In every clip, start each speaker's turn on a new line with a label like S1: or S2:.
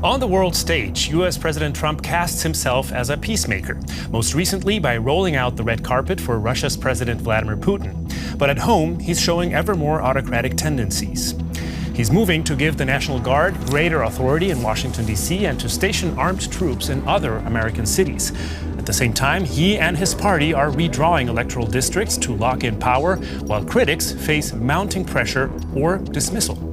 S1: On the world stage, US President Trump casts himself as a peacemaker, most recently by rolling out the red carpet for Russia's President Vladimir Putin. But at home, he's showing ever more autocratic tendencies. He's moving to give the National Guard greater authority in Washington, D.C. and to station armed troops in other American cities. At the same time, he and his party are redrawing electoral districts to lock in power, while critics face mounting pressure or dismissal.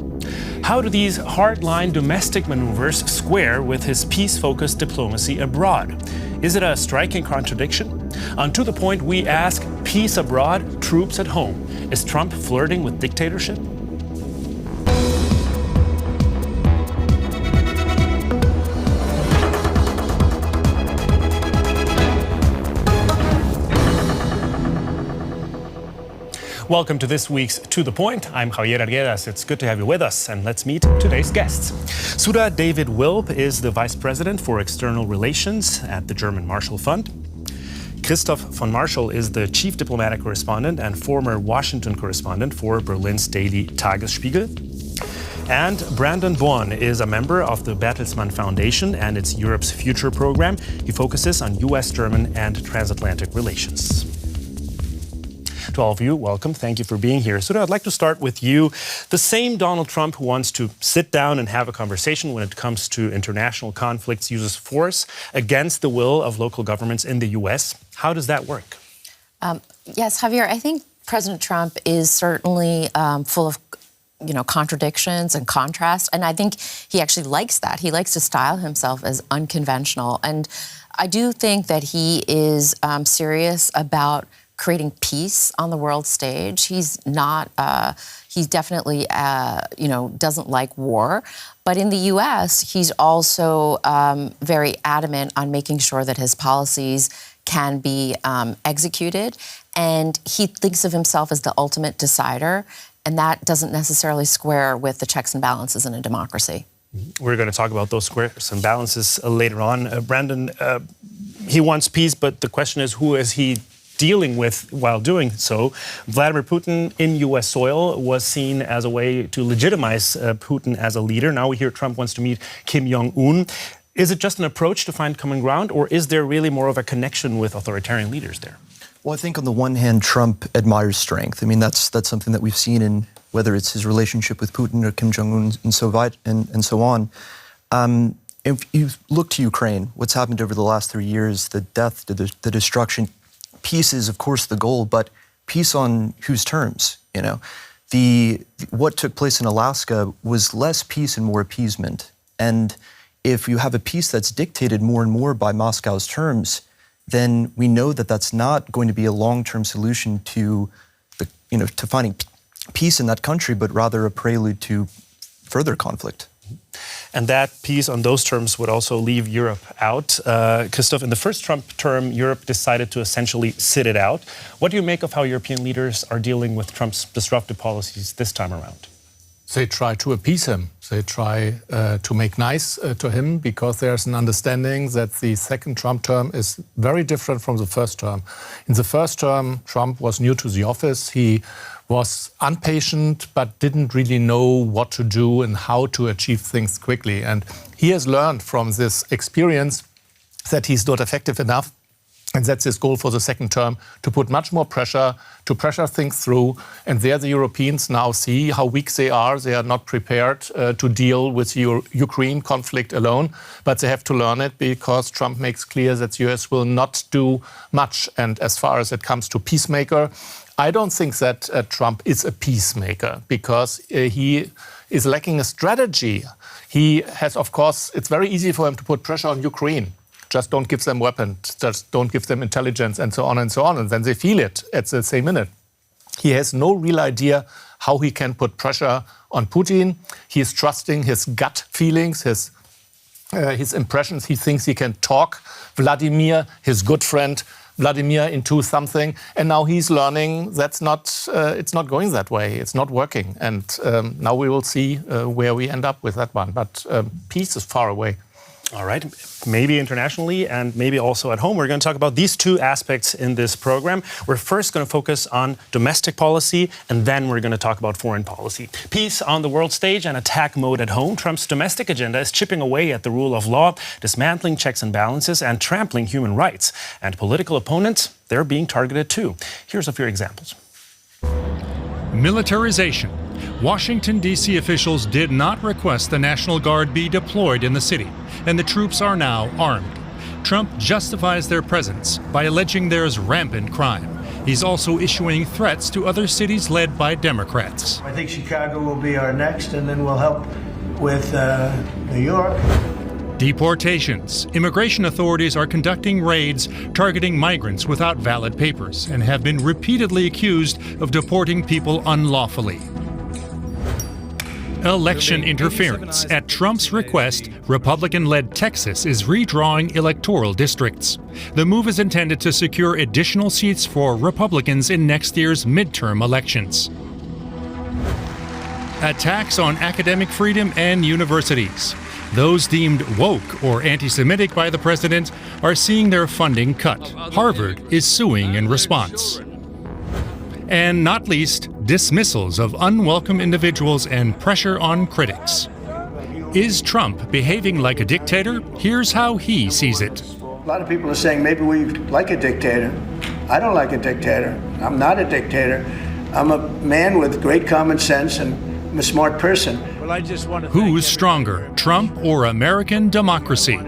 S1: How do these hardline domestic maneuvers square with his peace-focused diplomacy abroad? Is it a striking contradiction? On To The Point, we ask, peace abroad, troops at home. Is Trump flirting with dictatorship? Welcome to this week's To The Point. I'm Javier Arguedas. It's good to have you with us, and let's meet today's guests. Sudha David-Wilp is the Vice President for External Relations at the German Marschall Fund. Christoph von Marschall is the Chief Diplomatic Correspondent and former Washington correspondent for Berlin's daily Tagesspiegel. And Brandon Bohrn is a member of the Bertelsmann-Foundation and its Europe's Future program. He focuses on US, German, and transatlantic relations. To all of you, welcome. Thank you for being here. Sudha, I'd like to start with you. The same Donald Trump who wants to sit down and have a conversation when it comes to international conflicts uses force against the will of local governments in the U.S. How does that work?
S2: Yes, Javier, I think President Trump is certainly full of contradictions and contrast. And I think he actually likes that. He likes to style himself as unconventional. And I do think that he is serious about creating peace on the world stage. He's not, he's definitely, doesn't like war. But in the U.S., he's also very adamant on making sure that his policies can be executed. And he thinks of himself as the ultimate decider. And that doesn't necessarily square with the checks and balances in a democracy.
S1: We're going to talk about those squares and balances later on. Brandon, he wants peace, but the question is, who is he dealing with while doing so? Vladimir Putin in U.S. soil was seen as a way to legitimize Putin as a leader. Now we hear Trump wants to meet Kim Jong-un. Is it just an approach to find common ground, or is there really more of a connection with authoritarian leaders there?
S3: Well, I think on the one hand, Trump admires strength. I mean, that's something that we've seen in whether it's his relationship with Putin or Kim Jong-un and so on. If you look to Ukraine, what's happened over the last 3 years, the death, the destruction. Peace is, of course, the goal, but peace on whose terms? What took place in Alaska was less peace and more appeasement. And if you have a peace that's dictated more and more by Moscow's terms, then we know that that's not going to be a long-term solution to finding peace in that country, but rather a prelude to further conflict.
S1: And that peace on those terms would also leave Europe out. Christoph, in the first Trump term, Europe decided to essentially sit it out. What do you make of how European leaders are dealing with Trump's disruptive policies this time around?
S4: They try to appease him. They try to make nice to him because there's an understanding that the second Trump term is very different from the first term. In the first term, Trump was new to the office. He was impatient, but didn't really know what to do and how to achieve things quickly. And he has learned from this experience that he's not effective enough. And that's his goal for the second term, to put much more pressure, to pressure things through. And there the Europeans now see how weak they are. They are not prepared to deal with the Ukraine conflict alone. But they have to learn it because Trump makes clear that the US will not do much. And as far as it comes to peacemaker, I don't think that Trump is a peacemaker because he is lacking a strategy. He has, of course, it's very easy for him to put pressure on Ukraine. Just don't give them weapons, just don't give them intelligence, and so on and so on. And then they feel it at the same minute. He has no real idea how he can put pressure on Putin. He is trusting his gut feelings, his impressions. He thinks he can talk Vladimir, his good friend, Vladimir, into something. And now he's learning that's it's not going that way. It's not working. And now we will see where we end up with that one. But peace is far away.
S1: All right, maybe internationally and maybe also at home. We're going to talk about these two aspects in this program. We're first going to focus on domestic policy, and then we're going to talk about foreign policy. Peace on the world stage and attack mode at home. Trump's domestic agenda is chipping away at the rule of law, dismantling checks and balances, and trampling human rights. And political opponents, they're being targeted too. Here's a few examples.
S5: Militarization. Washington, D.C. officials did not request the National Guard be deployed in the city, and the troops are now armed. Trump justifies their presence by alleging there's rampant crime. He's also issuing threats to other cities led by Democrats.
S6: I think Chicago will be our next, and then we'll help with New York.
S5: Deportations. Immigration authorities are conducting raids targeting migrants without valid papers and have been repeatedly accused of deporting people unlawfully. Election interference. At Trump's request, Republican-led Texas is redrawing electoral districts. The move is intended to secure additional seats for Republicans in next year's midterm elections. Attacks on academic freedom and universities. Those deemed woke or anti-Semitic by the president are seeing their funding cut. Harvard is suing in response. And not least, dismissals of unwelcome individuals and pressure on critics. Is Trump behaving like a dictator? Here's how he sees it.
S6: A lot of people are saying maybe we like a dictator. I don't like a dictator. I'm not a dictator. I'm a man with great common sense and I'm a smart person.
S5: Who's stronger, Trump or American democracy?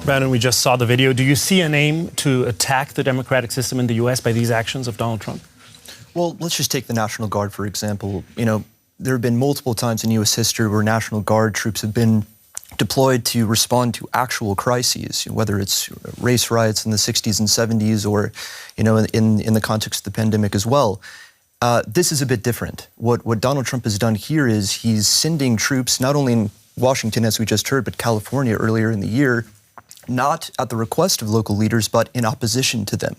S1: Brandon, we just saw the video. Do you see an aim to attack the democratic system in the U.S. by these actions of Donald Trump?
S3: Well, let's just take the National Guard, for example. You know, there have been multiple times in U.S. history where National Guard troops have been deployed to respond to actual crises, whether it's race riots in the 60s and 70s or, you know, in the context of the pandemic as well. This is a bit different. What Donald Trump has done here is he's sending troops not only in Washington, as we just heard, but California earlier in the year, not at the request of local leaders, but in opposition to them.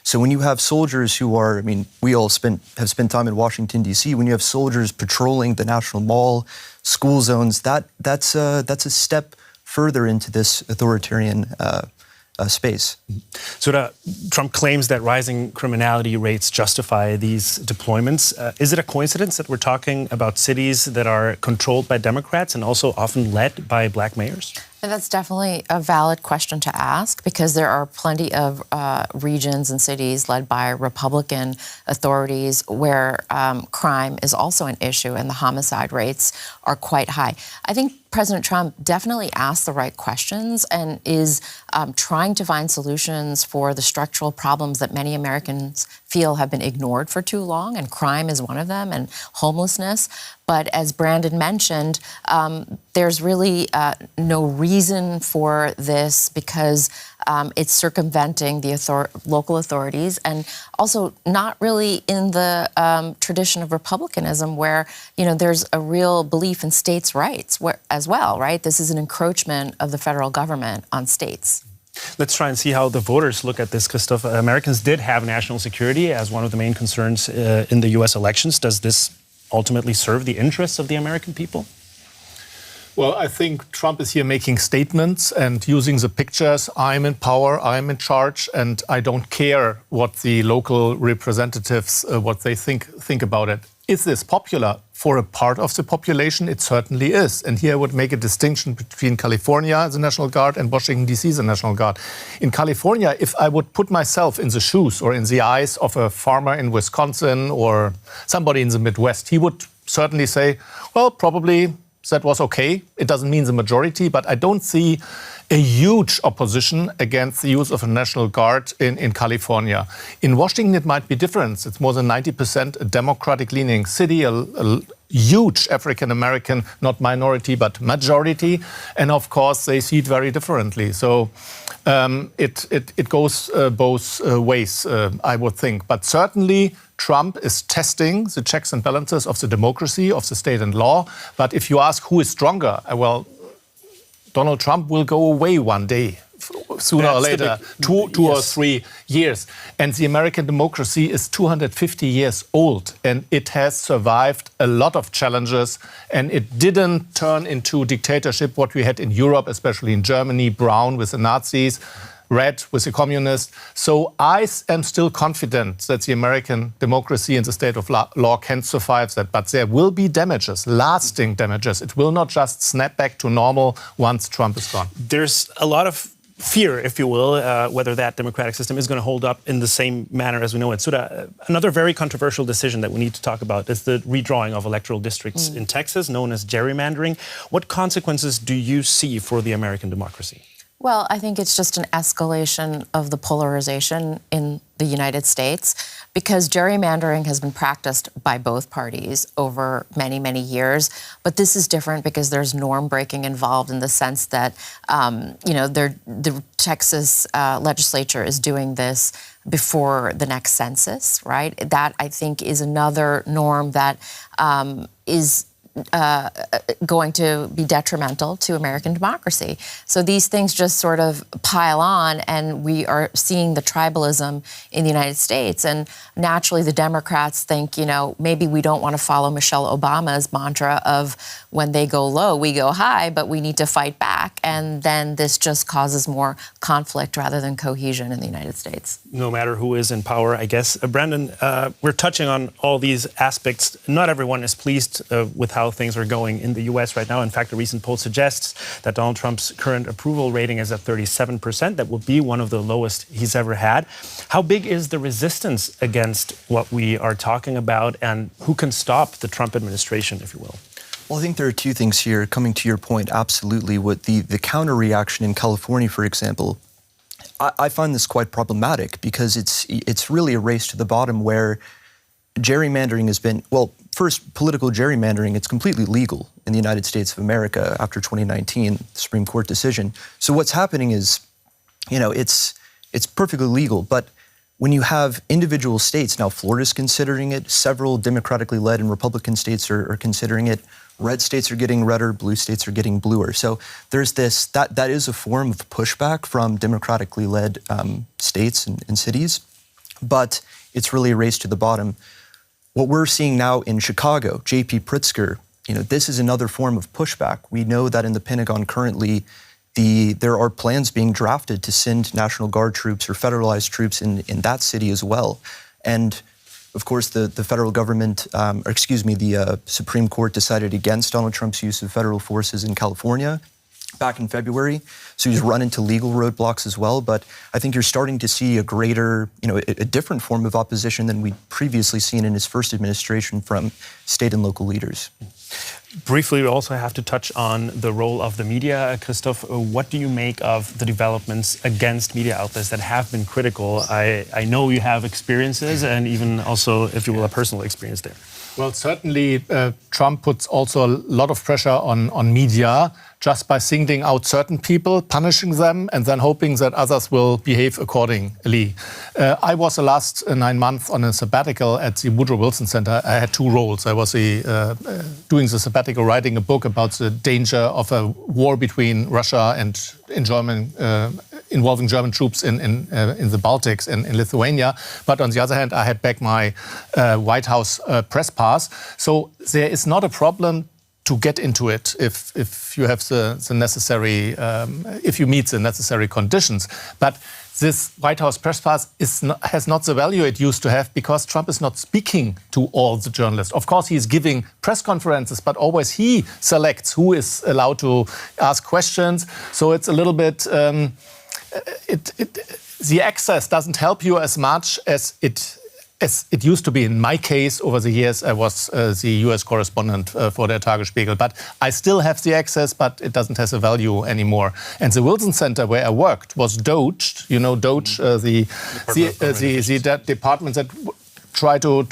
S3: So when you have soldiers who are, I mean, we all have spent time in Washington, D.C., when you have soldiers patrolling the National Mall, school zones, that's a step further into this authoritarian space.
S1: Sudha, Trump claims that rising criminality rates justify these deployments. Is it a coincidence that we're talking about cities that are controlled by Democrats and also often led by black mayors?
S2: And that's definitely a valid question to ask because there are plenty of regions and cities led by Republican authorities where crime is also an issue and the homicide rates are quite high. I think President Trump definitely asked the right questions and is trying to find solutions for the structural problems that many Americans feel have been ignored for too long, and crime is one of them, and homelessness. But as Brandon mentioned, there's really no reason for this because it's circumventing the local authorities and also not really in the tradition of republicanism where, you know, there's a real belief in states' rights as well, right? This is an encroachment of the federal government on states.
S1: Let's try and see how the voters look at this, Christoph. Americans did have national security as one of the main concerns in the U.S. elections. Does this ultimately serve the interests of the American people?
S4: Well, I think Trump is here making statements and using the pictures. I'm in power, I'm in charge, and I don't care what the local representatives, what they think about it. Is this popular? For a part of the population, it certainly is. And here I would make a distinction between California, the National Guard, and Washington, D.C., the National Guard. In California, if I would put myself in the shoes or in the eyes of a farmer in Wisconsin or somebody in the Midwest, he would certainly say, well, probably that was okay. It doesn't mean the majority, but I don't see a huge opposition against the use of a National Guard in California. In Washington, it might be different. It's more than 90% a Democratic-leaning city, a huge African-American, not minority, but majority. And of course, they see it very differently. So it goes both ways, I would think. But certainly, Trump is testing the checks and balances of the democracy, of the state and law. But if you ask who is stronger, well, Donald Trump will go away one day. sooner or
S1: That's the
S4: later,
S1: big-
S4: two or
S1: yes.
S4: 3 years. And the American democracy is 250 years old, and it has survived a lot of challenges, and it didn't turn into dictatorship, what we had in Europe, especially in Germany, brown with the Nazis, red with the communists. So I am still confident that the American democracy and the state of law can survive that. But there will be damages, lasting damages. It will not just snap back to normal once Trump is gone.
S1: There's a lot of fear, if you will, whether that democratic system is going to hold up in the same manner as we know it. Sudha, another very controversial decision that we need to talk about is the redrawing of electoral districts in Texas, known as gerrymandering. What consequences do you see for the American democracy?
S2: Well, I think it's just an escalation of the polarization in the United States, because gerrymandering has been practiced by both parties over many, many years. But this is different because there's norm breaking involved in the sense that, the Texas legislature is doing this before the next census, right? That, I think, is another norm that is going to be detrimental to American democracy. So these things just sort of pile on, and we are seeing the tribalism in the United States. And naturally, the Democrats think, maybe we don't want to follow Michelle Obama's mantra of when they go low, we go high, but we need to fight back. And then this just causes more conflict rather than cohesion in the United States.
S1: No matter who is in power, I guess. Brandon, we're touching on all these aspects. Not everyone is pleased with how things are going in the U.S. right now. In fact, a recent poll suggests that Donald Trump's current approval rating is at 37%. That will be one of the lowest he's ever had. How big is the resistance against what we are talking about, and who can stop the Trump administration, if you will?
S3: Well, I think there are two things here. Coming to your point, absolutely. What the counter reaction in California, for example, I find this quite problematic because it's really a race to the bottom where gerrymandering has been, well, first, political gerrymandering, it's completely legal in the United States of America after 2019, Supreme Court decision. So what's happening is, it's perfectly legal, but when you have individual states, now Florida's considering it, several democratically led and Republican states are considering it, red states are getting redder, blue states are getting bluer. So there's this, that is a form of pushback from democratically led states and cities, but it's really a race to the bottom. What we're seeing now in Chicago, J.P. Pritzker, this is another form of pushback. We know that in the Pentagon currently, there are plans being drafted to send National Guard troops or federalized troops in that city as well. And of course, the federal government, the Supreme Court decided against Donald Trump's use of federal forces in California back in February. So he's run into legal roadblocks as well. But I think you're starting to see a greater, a different form of opposition than we'd previously seen in his first administration from state and local leaders.
S1: Briefly, we also have to touch on the role of the media. Christoph, what do you make of the developments against media outlets that have been critical? I know you have experiences and even also, if you will, a personal experience there.
S4: Well, certainly Trump puts also a lot of pressure on media just by singling out certain people, punishing them, and then hoping that others will behave accordingly. I was the last 9 months on a sabbatical at the Woodrow Wilson Center. I had two roles. I was doing the sabbatical, writing a book about the danger of a war between Russia and involving German troops in the Baltics and in Lithuania. But on the other hand, I had back my White House press pass. So there is not a problem to get into it if you have the necessary, if you meet the necessary conditions. But this White House press pass has not the value it used to have because Trump is not speaking to all the journalists. Of course, he is giving press conferences, but always he selects who is allowed to ask questions. So it's a little bit, the access doesn't help you as much as it used to be. In my case, over the years, I was the US correspondent for the Tagesspiegel. But I still have the access, but it doesn't have the value anymore. And the Wilson Center where I worked was Doge. You know, Doge, the department that try to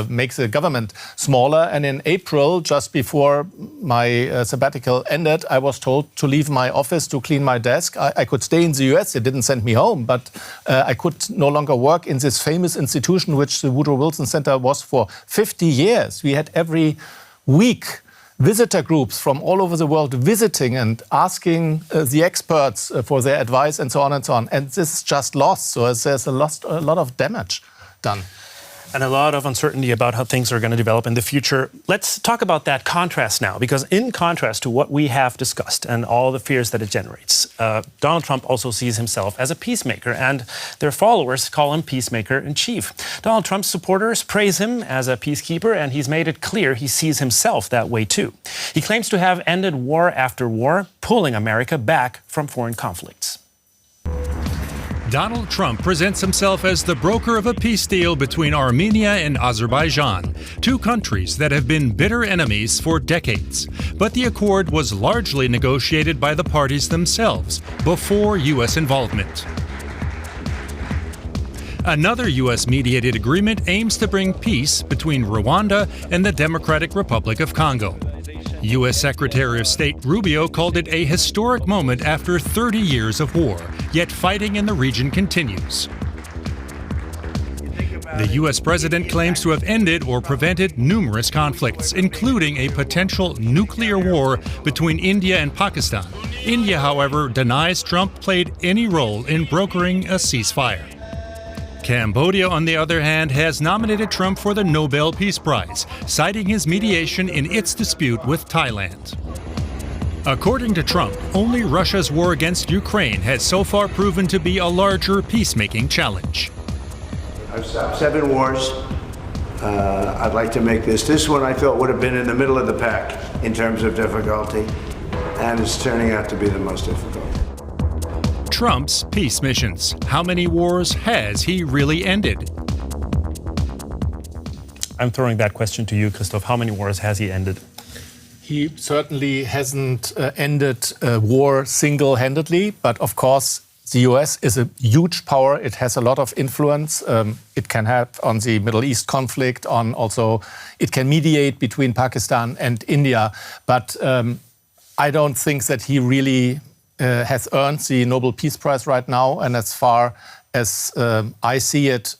S4: make the government smaller. And in April, just before my sabbatical ended, I was told to leave my office to clean my desk. I could stay in the US. They didn't send me home, but I could no longer work in this famous institution, which the Woodrow Wilson Center was for 50 years. We had every week visitor groups from all over the world visiting and asking the experts for their advice and so on and so on. And this is just lost. So there's a lot of damage done.
S1: And a lot of uncertainty about how things are going to develop in the future. Let's talk about that contrast now, because in contrast to what we have discussed and all the fears that it generates, Donald Trump also sees himself as a peacemaker, and their followers call him peacemaker in chief. Donald Trump's supporters praise him as a peacekeeper, and he's made it clear he sees himself that way too. He claims to have ended war after war, pulling America back from foreign conflicts.
S5: Donald Trump presents himself as the broker of a peace deal between Armenia and Azerbaijan, two countries that have been bitter enemies for decades. But the accord was largely negotiated by the parties themselves before U.S. involvement. Another U.S.-mediated agreement aims to bring peace between Rwanda and the Democratic Republic of Congo. U.S. Secretary of State Rubio called it a historic moment after 30 years of war, yet fighting in the region continues. The U.S. president claims to have ended or prevented numerous conflicts, including a potential nuclear war between India and Pakistan. India, however, denies Trump played any role in brokering a ceasefire. Cambodia, on the other hand, has nominated Trump for the Nobel Peace Prize, citing his mediation in its dispute with Thailand. According to Trump, only Russia's war against Ukraine has so far proven to be a larger peacemaking challenge.
S6: I've stopped 7 wars. I'd like to make this one I thought would have been in the middle of the pack in terms of difficulty, and it's turning out to be the most difficult.
S5: Trump's peace missions. How many wars has he really ended?
S1: I'm throwing that question to you, Christoph. How many wars has he ended?
S4: He certainly hasn't ended a war single-handedly, but of course the US is a huge power. It has a lot of influence. It can have on the Middle East conflict, on also it can mediate between Pakistan and India. But I don't think that he really has earned the Nobel Peace Prize right now. And as far as I see it,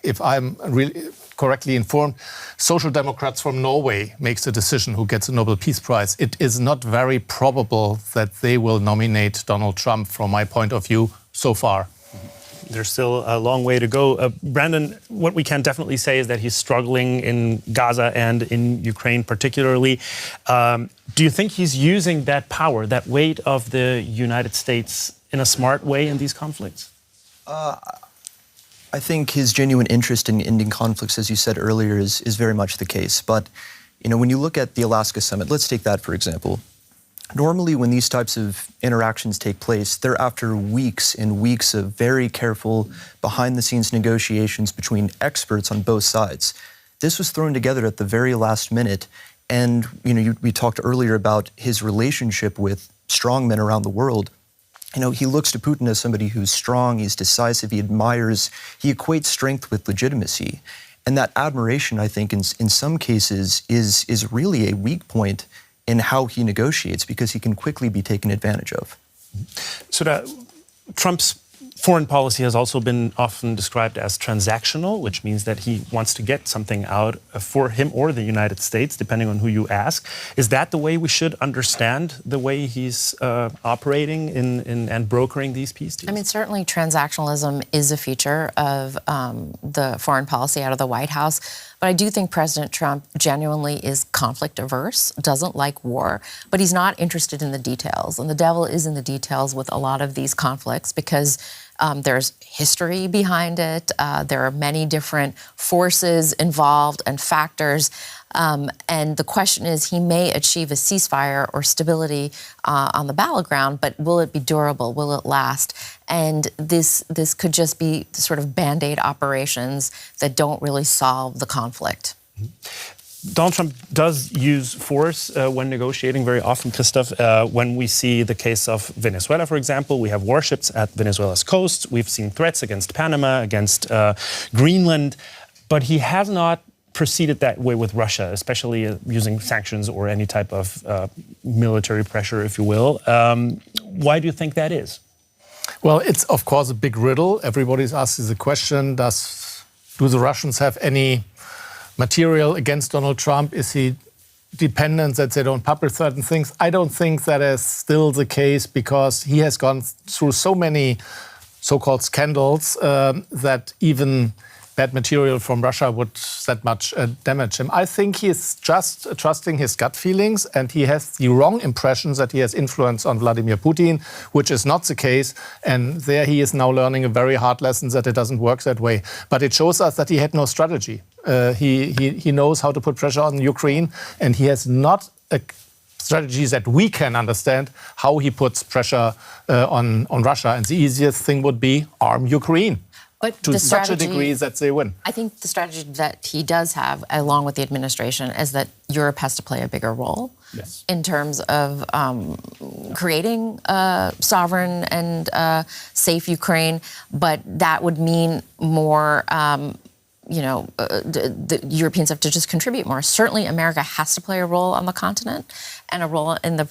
S4: if I'm really correctly informed, Social Democrats from Norway makes the decision who gets the Nobel Peace Prize. It is not very probable that they will nominate Donald Trump, from my point of view, so far.
S1: There's still a long way to go. Brandon, what we can definitely say is that he's struggling in Gaza and in Ukraine particularly. Do you think he's using that power, that weight of the United States in a smart way in these conflicts?
S3: I think his genuine interest in ending conflicts, as you said earlier, is very much the case. But, you know, when you look at the Alaska summit, let's take that, for example. Normally, when these types of interactions take place, they're after weeks and weeks of very careful, behind-the-scenes negotiations between experts on both sides. This was thrown together at the very last minute. And, you know, we talked earlier about his relationship with strongmen around the world. You know, he looks to Putin as somebody who's strong, he's decisive, he equates strength with legitimacy. And that admiration, I think, in some cases is really a weak point in how he negotiates, because he can quickly be taken advantage of.
S1: Sudha, Trump's foreign policy has also been often described as transactional, which means that he wants to get something out for him or the United States, depending on who you ask. Is that the way we should understand the way he's operating and brokering these peace deals?
S2: I mean, certainly transactionalism is a feature of the foreign policy out of the White House. But I do think President Trump genuinely is conflict averse, doesn't like war, but he's not interested in the details. And the devil is in the details with a lot of these conflicts, because there's history behind it. There are many different forces involved and factors. And the question is, he may achieve a ceasefire or stability on the battleground, but will it be durable? Will it last? And this could just be sort of Band-Aid operations that don't really solve the conflict.
S1: Donald Trump does use force when negotiating very often, Christoph. When we see the case of Venezuela, for example, we have warships at Venezuela's coast. We've seen threats against Panama, against Greenland, but he has not proceeded that way with Russia, especially using sanctions or any type of military pressure, if you will. Why do you think that is?
S4: Well, it's of course a big riddle. Everybody's asking the question, do the Russians have any material against Donald Trump? Is he dependent, that they don't publish certain things. I don't think that is still the case because he has gone through so many so-called scandals that even bad material from Russia would that much damage him. I think he is just trusting his gut feelings, and he has the wrong impressions that he has influence on Vladimir Putin, which is not the case. And there he is now learning a very hard lesson that it doesn't work that way. But it shows us that he had no strategy. He knows how to put pressure on Ukraine, and he has not a strategy that we can understand how he puts pressure on Russia. And the easiest thing would be arm Ukraine.
S2: But
S4: to such a degree that they win.
S2: I think the strategy that he does have, along with the administration, is that Europe has to play a bigger role in terms of creating a sovereign and safe Ukraine. But that would mean more, the Europeans have to just contribute more. Certainly, America has to play a role on the continent and a role in the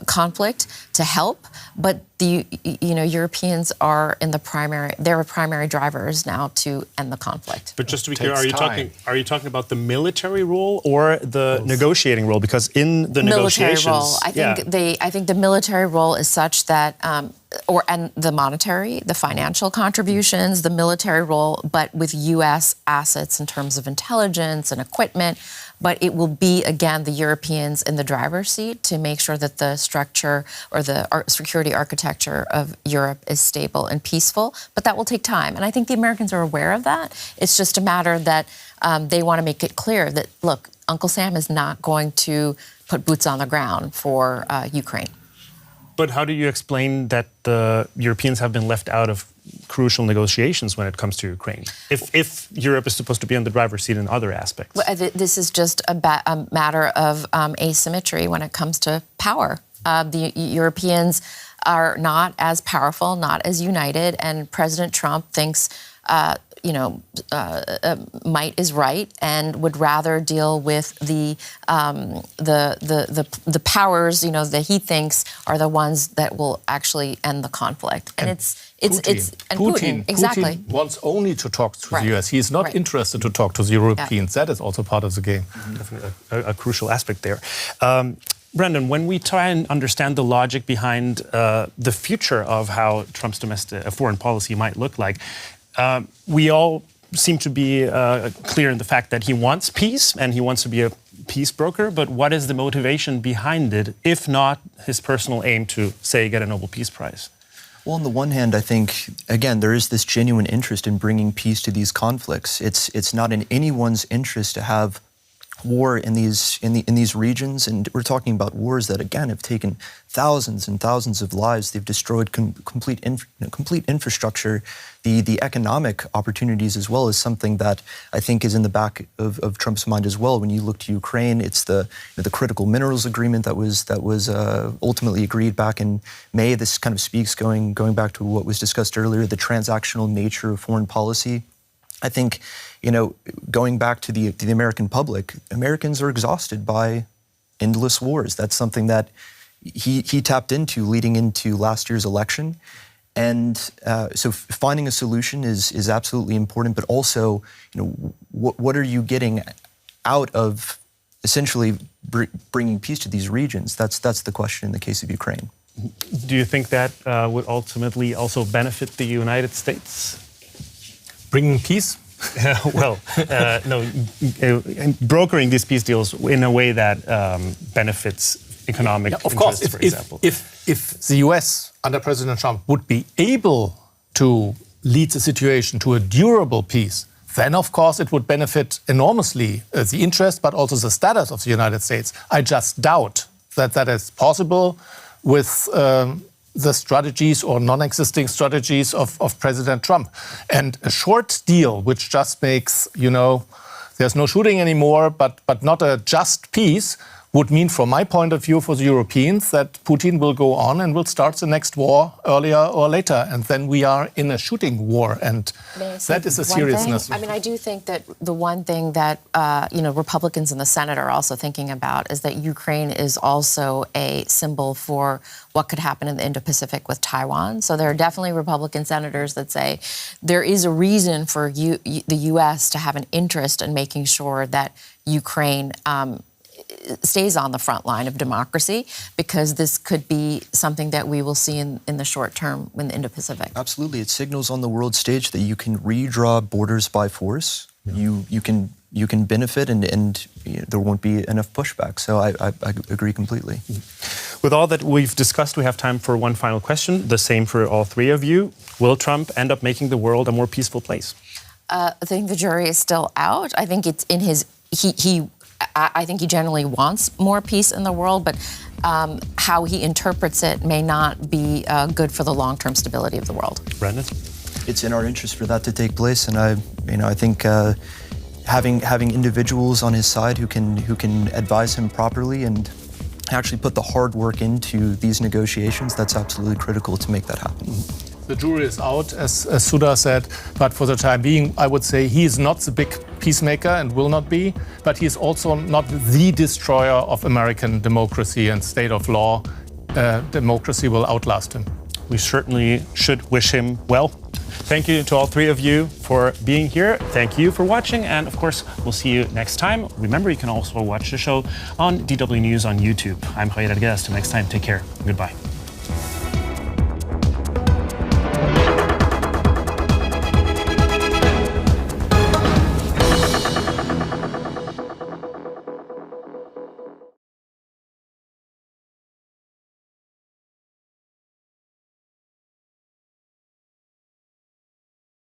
S2: conflict to help. But the Europeans are they're primary drivers now to end the conflict.
S1: But just to be clear, are you talking about the military role or the negotiating role? Because in the negotiations,
S2: role, I think the military role is such that, and the monetary, the financial contributions, the military role, but with U.S. assets in terms of intelligence and equipment. But it will be, again, the Europeans in the driver's seat to make sure that the structure or the security architecture of Europe is stable and peaceful. But that will take time. And I think the Americans are aware of that. It's just a matter that they want to make it clear that, look, Uncle Sam is not going to put boots on the ground for Ukraine.
S1: But how do you explain that the Europeans have been left out of crucial negotiations when it comes to Ukraine, if Europe is supposed to be in the driver's seat in other aspects?
S2: Well, this is just a matter of asymmetry when it comes to power. The Europeans are not as powerful, not as united, and President Trump thinks might is right and would rather deal with the powers that he thinks are the ones that will actually end the conflict. And Putin exactly.
S4: Putin wants only to talk to the US. He is not interested to talk to the Europeans. That is also part of the game.
S1: Definitely a crucial aspect there. Brendan, when we try and understand the logic behind the future of how Trump's foreign policy might look like, we all seem to be clear in the fact that he wants peace and he wants to be a peace broker. But what is the motivation behind it, if not his personal aim to, say, get a Nobel Peace Prize?
S3: Well, on the one hand, I think, again, there is this genuine interest in bringing peace to these conflicts. It's not in anyone's interest to have war in these regions, and we're talking about wars that, again, have taken thousands and thousands of lives. They've destroyed complete infrastructure. The economic opportunities as well is something that I think is in the back of Trump's mind as well. When you look to Ukraine, it's the critical minerals agreement that was ultimately agreed back in May. This kind of speaks going back to what was discussed earlier, the transactional nature of foreign policy. I think, going back to the American public, Americans are exhausted by endless wars. That's something that he tapped into leading into last year's election. And so finding a solution is absolutely important, but also, what are you getting out of essentially bringing peace to these regions? That's the question in the case of Ukraine.
S1: Do you think that would ultimately also benefit the United States?
S4: Bringing peace?
S1: Brokering these peace deals in a way that benefits economic interests, for example.
S4: If the US under President Trump would be able to lead the situation to a durable peace, then of course it would benefit enormously the interest, but also the status of the United States. I just doubt that is possible with the strategies or non-existing strategies of President Trump. And a short deal, which just makes, there's no shooting anymore, but not a just peace, would mean, from my point of view, for the Europeans, that Putin will go on and will start the next war earlier or later. And then we are in a shooting war. And that is a seriousness.
S2: I mean, I do think that the one thing that, Republicans in the Senate are also thinking about is that Ukraine is also a symbol for what could happen in the Indo-Pacific with Taiwan. So there are definitely Republican senators that say there is a reason for the U.S. to have an interest in making sure that Ukraine stays on the front line of democracy, because this could be something that we will see in the short term in the Indo-Pacific.
S3: Absolutely. It signals on the world stage that you can redraw borders by force. Yeah. You can benefit and there won't be enough pushback. So I agree completely.
S1: With all that we've discussed, we have time for one final question, the same for all three of you. Will Trump end up making the world a more peaceful place?
S2: I think the jury is still out. I think it's in his, I think he generally wants more peace in the world, but how he interprets it may not be good for the long-term stability of the world.
S1: Brendan?
S3: It's in our interest for that to take place, and I think having individuals on his side who can advise him properly and actually put the hard work into these negotiations, that's absolutely critical to make that happen.
S4: The jury is out, as Sudha said, but for the time being, I would say he is not the big peacemaker and will not be, but he is also not the destroyer of American democracy and state of law. Democracy will outlast him.
S1: We certainly should wish him well. Thank you to all three of you for being here. Thank you for watching. And of course, we'll see you next time. Remember, you can also watch the show on DW News on YouTube. I'm Javier Arguedas. Till next time, take care. Goodbye.